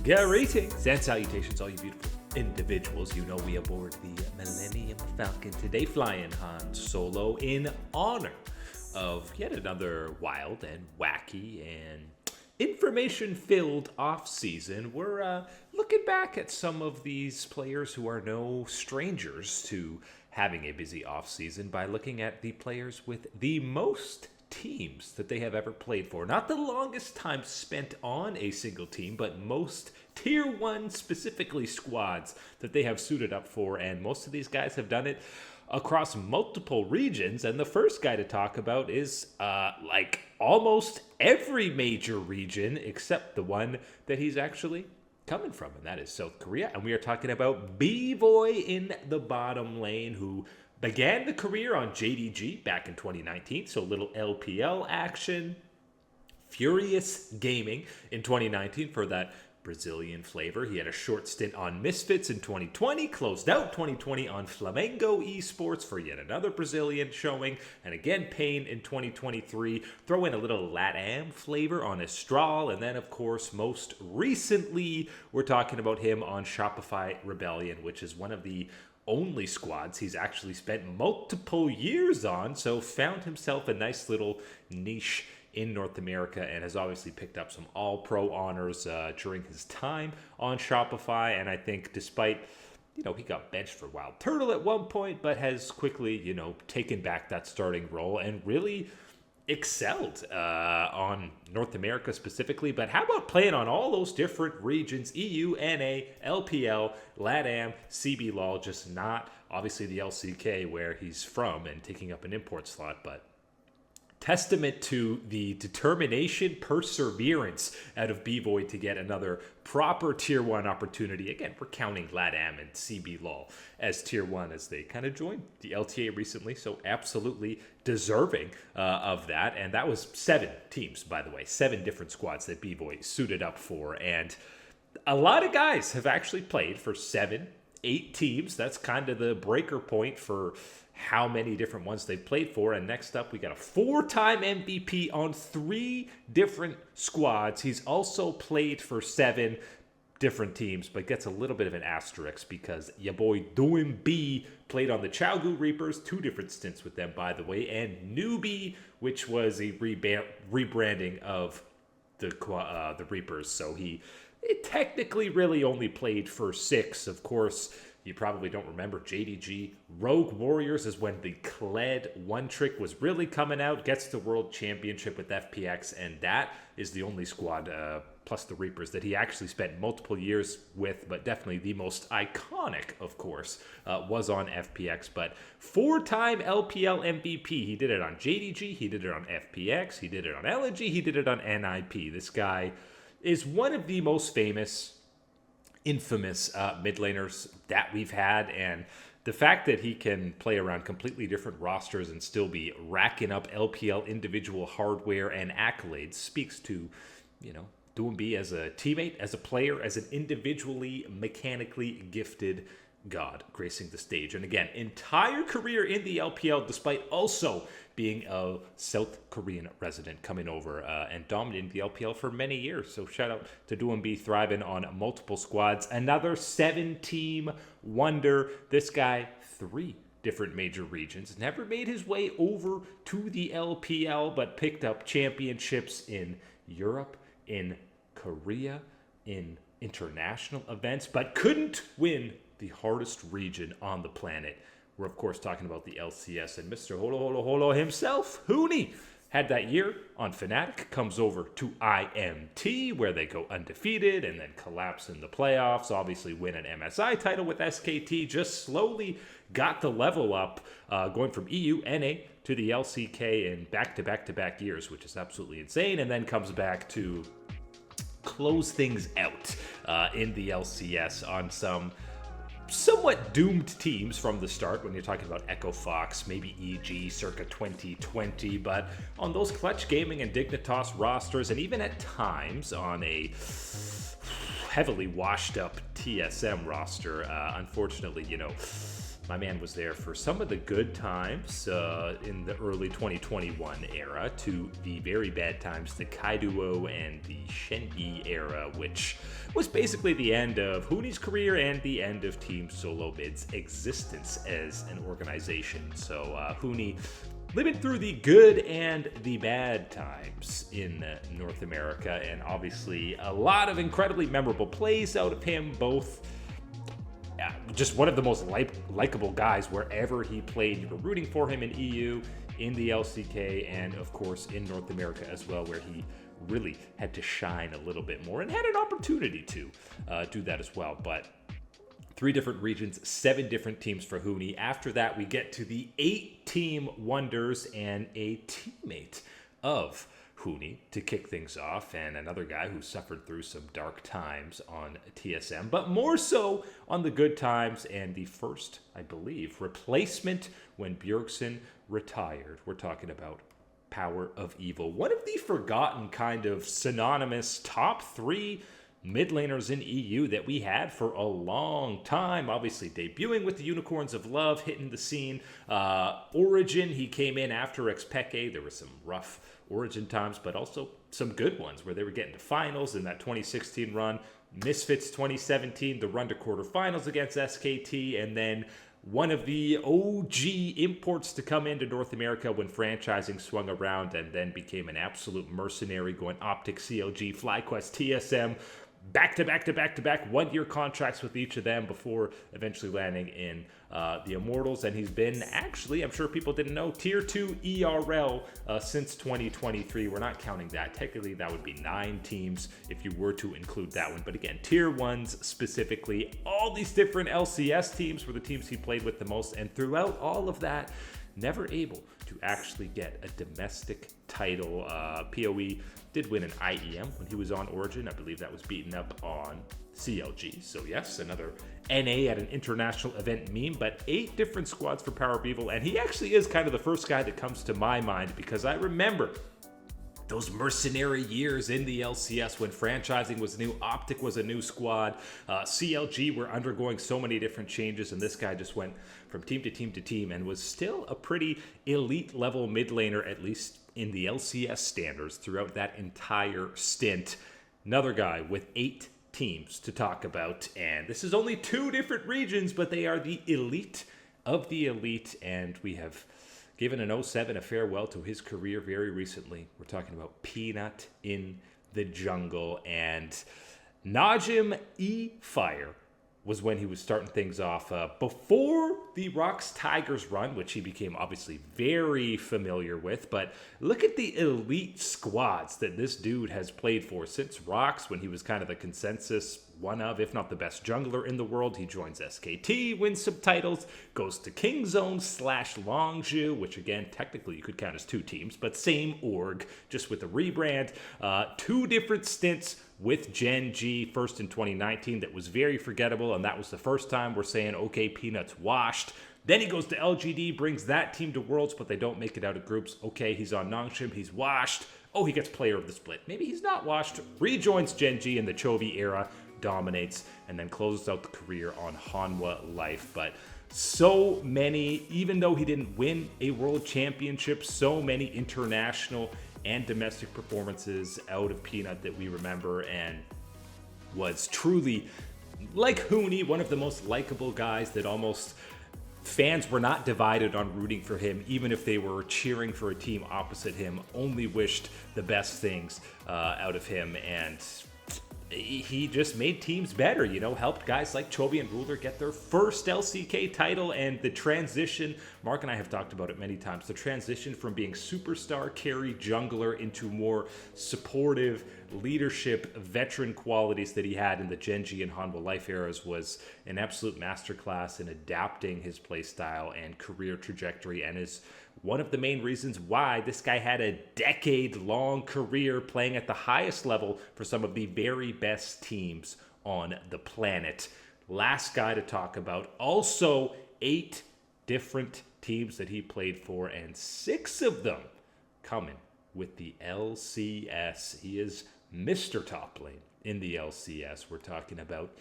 Greetings and salutations, all you beautiful individuals. You know we aboard the Millennium Falcon today, flying Han Solo in honor of yet another wild and wacky and information-filled off-season. We're looking back at some of these players who are no strangers to having a busy off-season by looking at the players with the most teams that they have ever played for. Not the longest time spent on a single team, but most tier 1 specifically squads that they have suited up for, and most of these guys have done it across multiple regions. And the first guy to talk about is like almost every major region except the one that he's actually coming from, and that is South Korea. And we are talking about Bvoy in the bottom lane, who began the career on JDG back in 2019, so a little LPL action. Furious Gaming in 2019 for that Brazilian flavor. He had a short stint on Misfits in 2020, closed out 2020 on Flamengo Esports for yet another Brazilian showing, and again Pain in 2023. Throw in a little LATAM flavor on Astral, and then of course most recently we're talking about him on Shopify Rebellion, which is one of the only squads he's actually spent multiple years on, so found himself a nice little niche in North America and has obviously picked up some all-pro honors during his time on Shopify. And I think despite, he got benched for Wild Turtle at one point, but has quickly, taken back that starting role and really excelled on North America specifically. But how about playing on all those different regions, EU, NA, LPL, LATAM, CBLOL, just not obviously the LCK where he's from and taking up an import slot, but testament to the determination, perseverance out of Bvoy to get another proper Tier 1 opportunity. Again, we're counting LATAM and CBLOL as Tier 1 as they kind of joined the LTA recently, so absolutely deserving of that. And that was 7 teams, by the way, 7 different squads that Bvoy suited up for. And a lot of guys have actually played for 7, 8 teams. That's kind of the breaker point for how many different ones they've played for. And next up, we got a 4-time MVP on 3 different squads. He's also played for 7 different teams, but gets a little bit of an asterisk because your boy Doinb played on the Chaogu Reapers, 2 different stints with them, by the way, and Newbie, which was a rebranding of the Reapers. So he technically really only played for 6. Of course, you probably don't remember JDG. Rogue Warriors is when the Kled one trick was really coming out. Gets the World Championship with FPX, and that is the only squad, plus the Reapers, that he actually spent multiple years with, but definitely the most iconic, of course, was on FPX. But 4-time LPL MVP. He did it on JDG, he did it on FPX, he did it on LNG, he did it on NIP. This guy is one of the most infamous mid laners that we've had, and the fact that he can play around completely different rosters and still be racking up LPL individual hardware and accolades speaks to, Doinb as a teammate, as a player, as an individually mechanically gifted god gracing the stage. And again, entire career in the LPL, despite also being a South Korean resident, coming over and dominating the LPL for many years. So shout out to Doinb, thriving on multiple squads. Another 7-team wonder. This guy, 3 different major regions. Never made his way over to the LPL, but picked up championships in Europe, in Korea, in international events, but couldn't win the hardest region on the planet. We're, of course, talking about the LCS, and Mr. Holo himself, Huni, had that year on Fnatic, comes over to IMT, where they go undefeated and then collapse in the playoffs, obviously win an MSI title with SKT, just slowly got the level up, going from EU, NA, to the LCK in back-to-back-to-back years, which is absolutely insane, and then comes back to close things out in the LCS on some somewhat doomed teams from the start when you're talking about Echo Fox, maybe EG circa 2020, but on those Clutch Gaming and Dignitas rosters, and even at times on a heavily washed up TSM roster, unfortunately, My man was there for some of the good times in the early 2021 era to the very bad times, the Kaiduo and the Shenyi era, which was basically the end of Huni's career and the end of Team Solo Mid's existence as an organization. So Huni living through the good and the bad times in North America, and obviously a lot of incredibly memorable plays out of him, both just one of the most likable guys wherever he played. You were rooting for him in EU, in the LCK, and of course in North America as well, where he really had to shine a little bit more and had an opportunity to do that as well. But 3 different regions, 7 different teams for Huni. After that, we get to the 8-team wonders and a teammate of Huni to kick things off, and another guy who suffered through some dark times on TSM, but more so on the good times, and the first, I believe, replacement when Bjergsen retired. We're talking about Power of Evil, one of the forgotten kind of synonymous top 3 mid laners in EU that we had for a long time. Obviously debuting with the Unicorns of Love, hitting the scene. Origin, he came in after Xpeke. There were some rough Origin times, but also some good ones where they were getting to finals in that 2016 run. Misfits 2017, the run to quarterfinals against SKT, and then one of the OG imports to come into North America when franchising swung around, and then became an absolute mercenary, going Optic, CLG, FlyQuest, TSM, back-to-back 1-year contracts with each of them before eventually landing in the Immortals. And he's been, actually, I'm sure people didn't know, Tier 2 ERL since 2023. We're not counting that. Technically, that would be 9 teams if you were to include that one. But again, Tier 1s specifically, all these different LCS teams were the teams he played with the most. And throughout all of that, never able to actually get a domestic title. PoE did win an IEM when he was on Origin. I believe that was beaten up on CLG. So yes, another NA at an international event meme, but 8 different squads for Power of Evil. And he actually is kind of the first guy that comes to my mind, because I remember those mercenary years in the LCS when franchising was new, Optic was a new squad, CLG were undergoing so many different changes, and this guy just went from team to team to team and was still a pretty elite level mid laner, at least in the LCS standards, throughout that entire stint. Another guy with 8 teams to talk about, and this is only 2 different regions, but they are the elite of the elite, and we have given an 07 a farewell to his career very recently. We're talking about Peanut in the jungle, and Najim E-Fire was when he was starting things off before the Rocks Tigers run, which he became obviously very familiar with. But look at the elite squads that this dude has played for since Rocks, when he was kind of the consensus one of, if not the best jungler in the world. He joins SKT, wins some titles, goes to Kingzone / Longzhu, which again, technically you could count as 2 teams, but same org, just with the rebrand. 2 different stints with Gen G, first in 2019, that was very forgettable, and that was the first time we're saying, okay, Peanut's washed. Then he goes to LGD, brings that team to Worlds, but they don't make it out of groups. Okay, he's on Nongshim, he's washed. Oh, he gets player of the split. Maybe he's not washed. Rejoins Gen G in the Chovy era, dominates, and then closes out the career on Hanwha Life. But so many, even though he didn't win a world championship, so many international and domestic performances out of Peanut that we remember, and was truly, like Huni, one of the most likable guys that almost fans were not divided on rooting for him, even if they were cheering for a team opposite him, only wished the best things out of him. And he just made teams better, you know, helped guys like Chovy and Ruler get their first LCK title, and the transition, Mark and I have talked about it many times, the transition from being superstar carry jungler into more supportive leadership veteran qualities that he had in the Gen G and Hanwha Life eras was an absolute masterclass in adapting his playstyle and career trajectory, and is one of the main reasons why this guy had a decade-long career playing at the highest level for some of the very best teams on the planet. Last guy to talk about, also 8 different teams that he played for, and 6 of them coming with the LCS. He is Mr. Top Lane in the LCS. We're talking about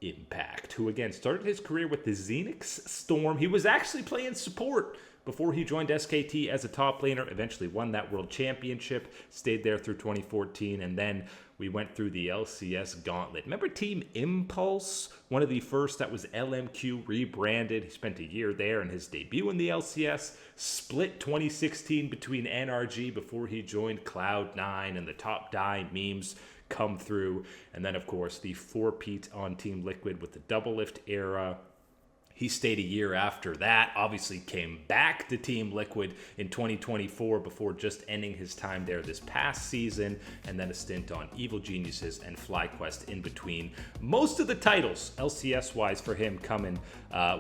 Impact, who again started his career with the Xenix Storm. He was actually playing support before he joined SKT as a top laner, eventually won that world championship, stayed there through 2014, and then we went through the LCS gauntlet. Remember Team Impulse? One of the first that was LMQ rebranded. He spent a year there and his debut in the LCS. Split 2016 between NRG before he joined Cloud9, and the top die memes come through. And then, of course, the 4-peat on Team Liquid with the Double Lift era. He stayed a year after that, obviously came back to Team Liquid in 2024 before just ending his time there this past season, and then a stint on Evil Geniuses and FlyQuest in between. Most of the titles, LCS-wise, for him coming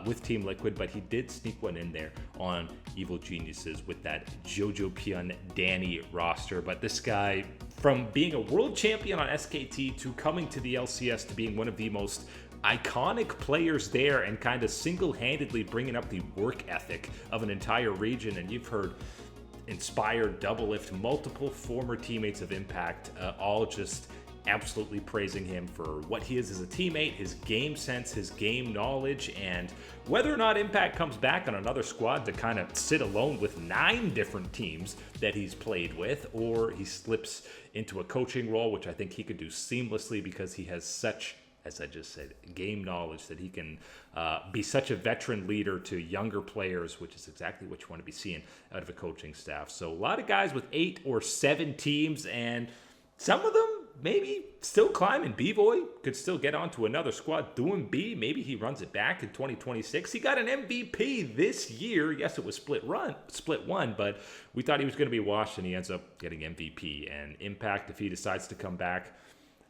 with Team Liquid, but he did sneak one in there on Evil Geniuses with that Jojo Pion Danny roster. But this guy, from being a world champion on SKT to coming to the LCS to being one of the most iconic players there and kind of single-handedly bringing up the work ethic of an entire region. And you've heard inspired Double Lift, multiple former teammates of Impact, all just absolutely praising him for what he is as a teammate, his game sense, his game knowledge, and whether or not Impact comes back on another squad to kind of sit alone with 9 different teams that he's played with, or he slips into a coaching role, which I think he could do seamlessly because he has such, as I just said, game knowledge, that he can be such a veteran leader to younger players, which is exactly what you want to be seeing out of a coaching staff. So a lot of guys with 8 or 7 teams, and some of them maybe still climbing. Bvoy could still get onto another squad. Doinb, maybe he runs it back in 2026. He got an MVP this year. Yes, it was split one, but we thought he was going to be washed, and he ends up getting MVP. And Impact, if he decides to come back,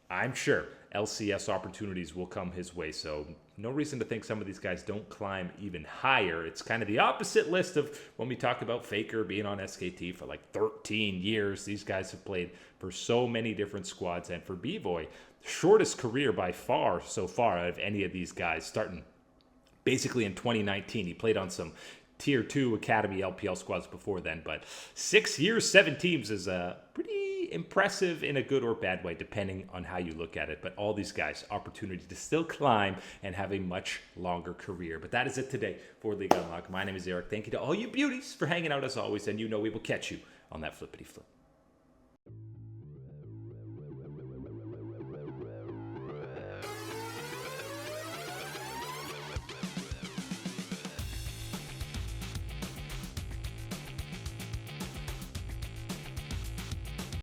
I'm sure LCS opportunities will come his way. So no reason to think some of these guys don't climb even higher. It's kind of the opposite list of when we talk about Faker being on SKT for like 13 years. These guys have played for so many different squads. And for Bvoy, shortest career by far so far out of any of these guys, starting basically in 2019. He played on some Tier 2 Academy LPL squads before then, but 6 years, 7 teams is pretty impressive in a good or bad way, depending on how you look at it. But all these guys, opportunity to still climb and have a much longer career. But that is it today for League Unlock. My name is Eric. Thank you to all you beauties for hanging out as always, and you know we will catch you on that flippity flip.